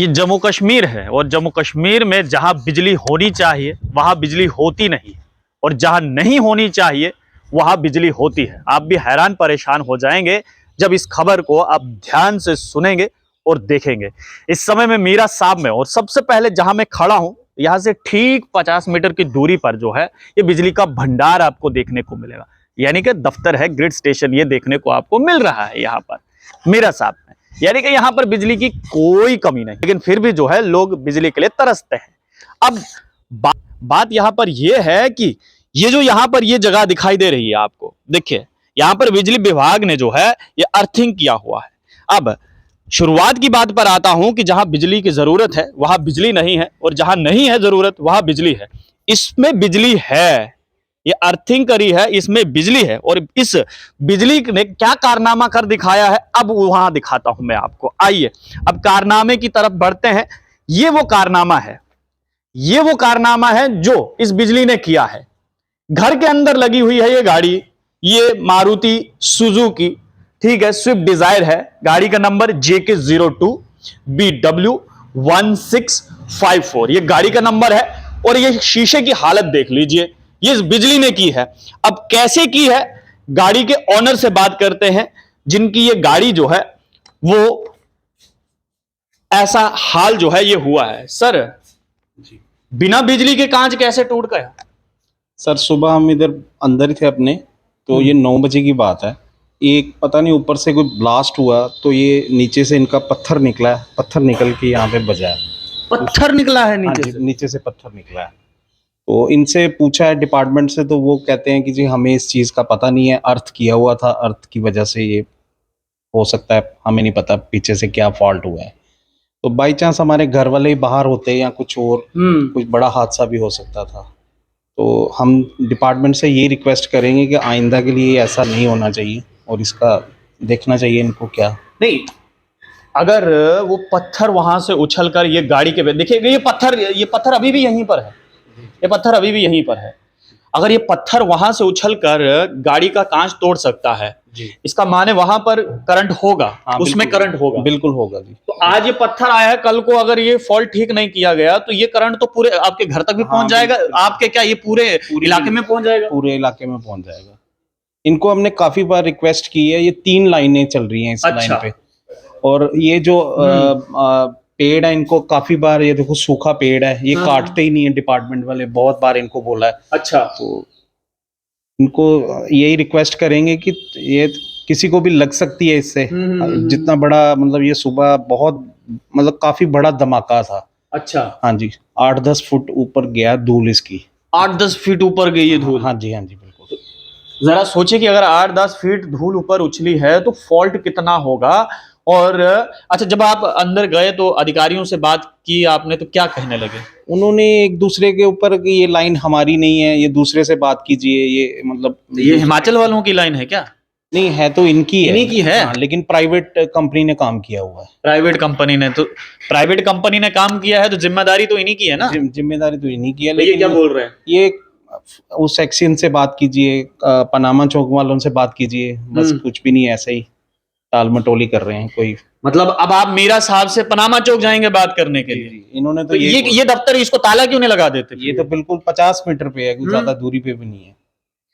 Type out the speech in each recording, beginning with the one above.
ये जम्मू कश्मीर है और जम्मू कश्मीर में जहां बिजली होनी चाहिए वहां बिजली होती नहीं और जहां नहीं होनी चाहिए वहां बिजली होती है। आप भी हैरान परेशान हो जाएंगे जब इस खबर को आप ध्यान से सुनेंगे और देखेंगे। इस समय मैं मीरा साहब में और सबसे पहले जहां मैं खड़ा हूं यहां से ठीक 50 मीटर की दूरी पर जो है ये बिजली का भंडार आपको देखने को मिलेगा, यानी कि दफ्तर है, ग्रिड स्टेशन ये देखने को आपको मिल रहा है यहाँ पर मीरा साहब में। यानी कि यहाँ पर बिजली की कोई कमी नहीं, लेकिन फिर भी जो है लोग बिजली के लिए तरसते हैं। अब बात यहाँ पर यह है कि ये जो यहाँ पर ये जगह दिखाई दे रही है आपको, देखिए यहाँ पर बिजली विभाग ने जो है ये अर्थिंग किया हुआ है। अब शुरुआत की बात पर आता हूं कि जहां बिजली की जरूरत है वहां बिजली नहीं है और जहां नहीं है जरूरत वहां बिजली है। इसमें बिजली है, ये अर्थिंग करी है, इसमें बिजली है और इस बिजली ने क्या कारनामा कर दिखाया है अब वहां दिखाता हूं मैं आपको। आइए अब कारनामे की तरफ बढ़ते हैं। ये वो कारनामा है, ये वो कारनामा है जो इस बिजली ने किया है। घर के अंदर लगी हुई है ये गाड़ी, ये मारुति सुजुकी, ठीक है, स्विफ्ट डिजायर है, गाड़ी का नंबर JK02 BW1654 ये गाड़ी का नंबर है। और ये शीशे की हालत देख लीजिए, ये इस बिजली ने की है। अब कैसे की है, गाड़ी के ऑनर से बात करते हैं जिनकी ये गाड़ी जो है वो ऐसा हाल जो है ये हुआ है। सर जी बिना बिजली के कांच कैसे टूट गया? सर, सुबह हम इधर अंदर ही थे अपने, तो ये 9 बजे की बात है। एक पता नहीं ऊपर से कोई ब्लास्ट हुआ तो ये नीचे से इनका पत्थर निकला है, पत्थर निकल के यहाँ पे बजा है। पत्थर निकला है हाँ नीचे जी, से? नीचे से पत्थर निकला है। तो इनसे पूछा है डिपार्टमेंट से, तो वो कहते हैं कि जी हमें इस चीज़ का पता नहीं है, अर्थ किया हुआ था, अर्थ की वजह से ये हो सकता है, हमें नहीं पता पीछे से क्या फॉल्ट हुआ है। तो बाई चांस हमारे घर वाले ही बाहर होते या कुछ और कुछ बड़ा हादसा भी हो सकता था। तो हम डिपार्टमेंट से ये रिक्वेस्ट करेंगे कि आइंदा के लिए ऐसा नहीं होना चाहिए और इसका देखना चाहिए इनको। क्या नहीं, अगर वो पत्थर वहां से उछलकर ये गाड़ी के, देखिए ये पत्थर अभी भी यहीं पर है, ये पत्थर अभी भी यहीं पर है। अगर ये पत्थर वहां से उछलकर गाड़ी का कांच तोड़ सकता है जी, इसका माने वहां पर करंट होगा। हाँ, उसमें करंट होगा, बिल्कुल होगा जी। तो आज ये पत्थर आया है, कल को अगर ये फॉल्ट ठीक नहीं किया गया तो ये करंट तो पूरे आपके घर तक भी हाँ, पहुंच जाएगा। बिल्कुल। आपके क्या ये पूरे इलाके में पहुंच जाएगा? पूरे इलाके में पहुंच जाएगा। इनको हमने काफी बार रिक्वेस्ट की है, ये 3 लाइनें चल रही हैं इस अच्छा। लाइन पे, और ये जो पेड़ है इनको काफी बार, ये देखो सूखा पेड़ है, ये काटते ही नहीं है डिपार्टमेंट वाले, बहुत बार इनको बोला है। अच्छा, तो इनको यही रिक्वेस्ट करेंगे कि ये किसी को भी लग सकती है इससे। जितना बड़ा, मतलब ये सुबह बहुत, मतलब काफी बड़ा धमाका था। अच्छा, हाँ जी, 8-10 फुट ऊपर गया धूल इसकी। 8-10 फीट ऊपर गई है धूल? हाँ जी, हाँ जी, बिल्कुल। जरा सोचिए कि अगर 8-10 फीट धूल ऊपर उछली है तो फॉल्ट कितना होगा। और अच्छा, जब आप अंदर गए तो अधिकारियों से बात की आपने तो क्या कहने लगे? उन्होंने एक दूसरे के ऊपर कि ये लाइन हमारी नहीं है, ये दूसरे से बात कीजिए, ये मतलब ये हिमाचल वालों की लाइन है क्या? नहीं है, तो इनकी है, इन्हीं की है। हाँ, लेकिन प्राइवेट कंपनी ने काम किया हुआ है। प्राइवेट कंपनी ने, तो प्राइवेट कंपनी ने काम किया है तो जिम्मेदारी तो इन्हीं की है ना? जिम्मेदारी तो इन्हीं की है। तो ये क्या बोल रहे हैं? ये उस सेक्शन से बात कीजिए, पनामा चौक वालों से बात कीजिए, बस कुछ भी नहीं, ऐसे ही टाल मटोली कर रहे हैं कोई। मतलब अब आप मीरा साहब से पनामा चौक जाएंगे बात करने के लिए? इन्होंने तो ये दफ्तर इसको ताला क्यों नहीं लगा देते? ये तो बिल्कुल 50 मीटर पे है, कुछ ज्यादा दूरी पे भी नहीं है।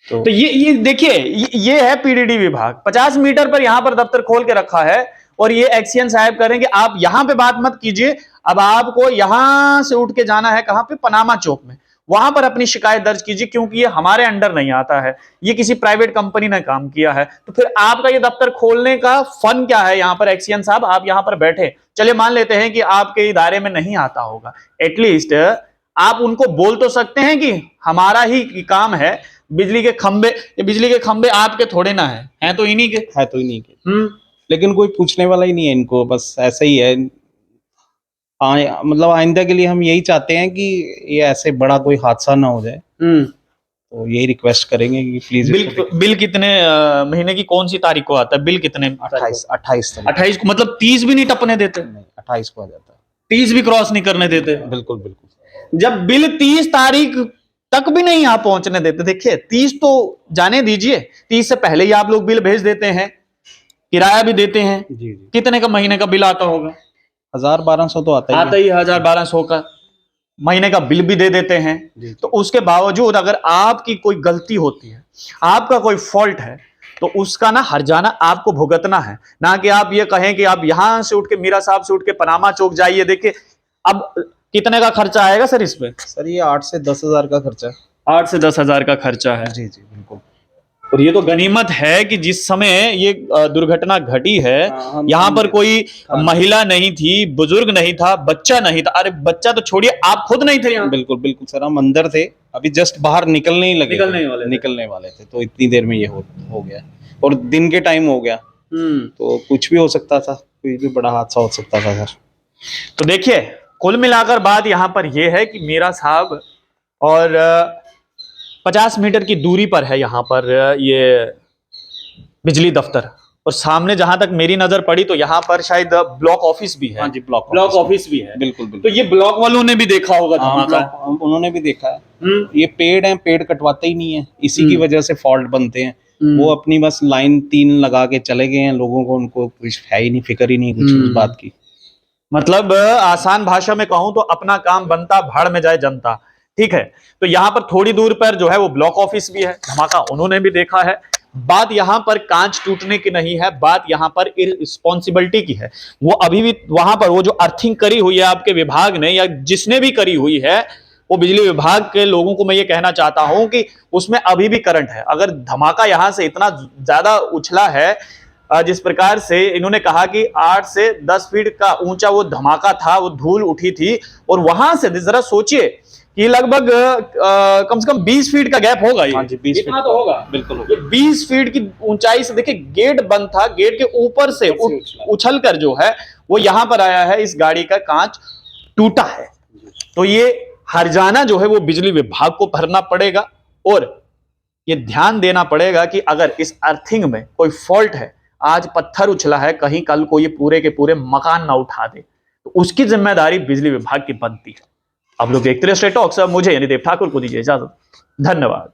तो ये देखिए, ये है पीडीडी विभाग, 50 मीटर पर यहाँ पर दफ्तर खोल के रखा है और ये एक्सीएन साहब करेंगे आप यहाँ पे बात मत कीजिए। अब आपको यहां से उठ के जाना है कहां पे? पनामा चौक में, वहां पर अपनी शिकायत दर्ज कीजिए, क्योंकि ये हमारे अंडर नहीं आता है, ये किसी प्राइवेट कंपनी ने काम किया है। तो फिर आपका ये दफ्तर खोलने का फन क्या है यहाँ पर? एक्सीएन साहब आप यहाँ पर बैठे, चलिए मान लेते हैं कि आपके इदारे में नहीं आता होगा, एटलीस्ट आप उनको बोल तो सकते हैं कि हमारा ही काम है। बिजली के खंबे, ये बिजली के खंबे आपके थोड़े ना हैं तो इन्हीं के। है तो इन्हीं के। लेकिन कोई पूछने वाला ही नहीं है इनको, बस ऐसा ही है। मतलब आइंदा के लिए हम यही चाहते हैं कि ये ऐसे बड़ा कोई हादसा ना हो जाए। तो यही रिक्वेस्ट करेंगे कि प्लीज। बिल कितने महीने की कौन सी तारीख को आता है? बिल कितने? 28 को, मतलब 30 भी नहीं टपने देते? 28 को आ जाता है। 30 भी क्रॉस नहीं करने देते? बिल्कुल बिल्कुल। जब बिल 30 तारीख तक भी नहीं यहाँ पहुंचने देते, देखिए 30 तो जाने दीजिए, 30 से पहले ही आप लोग बिल भेज देते हैं, किराया भी देते हैं। जी। कितने का महीने का बिल आता होगा? 1000-1200 तो आता ही आता ही 1000-1200 का महीने का बिल भी दे देते हैं। जी। तो उसके बावजूद अगर आपकी कोई गलती होती है, आपका कोई फॉल्ट है, तो उसका ना हर्जाना आपको भुगतना है। ना कि आप ये कहें कि आप यहां से उठ के, मीरा साहब से उठ के पनामा चौक जाइए। देखिए अब कितने का खर्चा आएगा सर इस पे? सर ये 8 से 10,000 का खर्चा है। 8 से 10,000 का खर्चा है। जी जी बिल्कुल। और ये तो गनीमत है कि जिस समय ये दुर्घटना घटी है, हम यहाँ पर समझे। कोई हाँ। महिला नहीं थी, बुजुर्ग नहीं था, बच्चा नहीं था। अरे बच्चा तो छोड़िए, आप खुद नहीं थे यहाँ। बिल्कुल बिल्कुल सर, हम अंदर थे, अभी जस्ट बाहर निकलने ही लगे निकलने थे। ही वाले थे। निकलने वाले थे, तो इतनी देर में ये हो गया। और दिन के टाइम हो गया, तो कुछ भी हो सकता था, कोई भी बड़ा हादसा हो सकता था सर। तो देखिए कुल मिलाकर बात यहाँ पर यह है कि मीरा साहब और 50 मीटर की दूरी पर है यहाँ पर ये बिजली दफ्तर, और सामने जहां तक मेरी नजर पड़ी तो यहाँ पर शायद ब्लॉक ऑफिस भी है। हाँ जी, ब्लॉक ऑफिस भी है। बिल्कुल तो बिल्कुल। ये ब्लॉक वालों ने भी देखा होगा धमाका। उन्होंने भी देखा है। ये पेड़ हैं, पेड़ कटवाते ही नहीं है, इसी की वजह से फॉल्ट बनते हैं। वो अपनी बस लाइन 3 लगा के चले गए हैं, लोगों को उनको कुछ है ही नहीं, फिक्र ही नहीं कुछ उस बात की। मतलब आसान भाषा में कहूं तो अपना काम बनता, भाड़ में जाए जनता। ठीक है, तो यहाँ पर थोड़ी दूर पर जो है वो ब्लॉक ऑफिस भी है, धमाका उन्होंने भी देखा है। बात यहाँ पर कांच टूटने की नहीं है, बात यहाँ पर इररिस्पॉन्सिबिलिटी की है। वो अभी भी वहां पर वो जो अर्थिंग करी हुई है आपके विभाग ने या जिसने भी करी हुई है, वो बिजली विभाग के लोगों को मैं ये कहना चाहता हूं कि उसमें अभी भी करंट है। अगर धमाका यहां से इतना ज्यादा उछला है, जिस प्रकार से इन्होंने कहा कि 8 से 10 फीट का ऊंचा वो धमाका था, वो धूल उठी थी, और वहां से जरा सोचिए कि लगभग कम से कम 20 फीट का गैप होगा। हाँ जी, 20 इतना फीट तो होगा बिल्कुल। ये 20 फीट की ऊंचाई से देखिए, गेट बंद था, गेट के ऊपर से उछल कर जो है वो यहां पर आया है, इस गाड़ी का कांच टूटा है। तो ये हर्जाना जो है वो बिजली विभाग को भरना पड़ेगा, और ये ध्यान देना पड़ेगा कि अगर इस अर्थिंग में कोई फॉल्ट है, आज पत्थर उछला है, कहीं कल को ये पूरे के पूरे मकान ना उठा दे, तो उसकी जिम्मेदारी बिजली विभाग की बनती है। अब लोग देखते रहे स्ट्रेट टॉक्स। मुझे यानी देव ठाकुर को दीजिए इजाजत। धन्यवाद।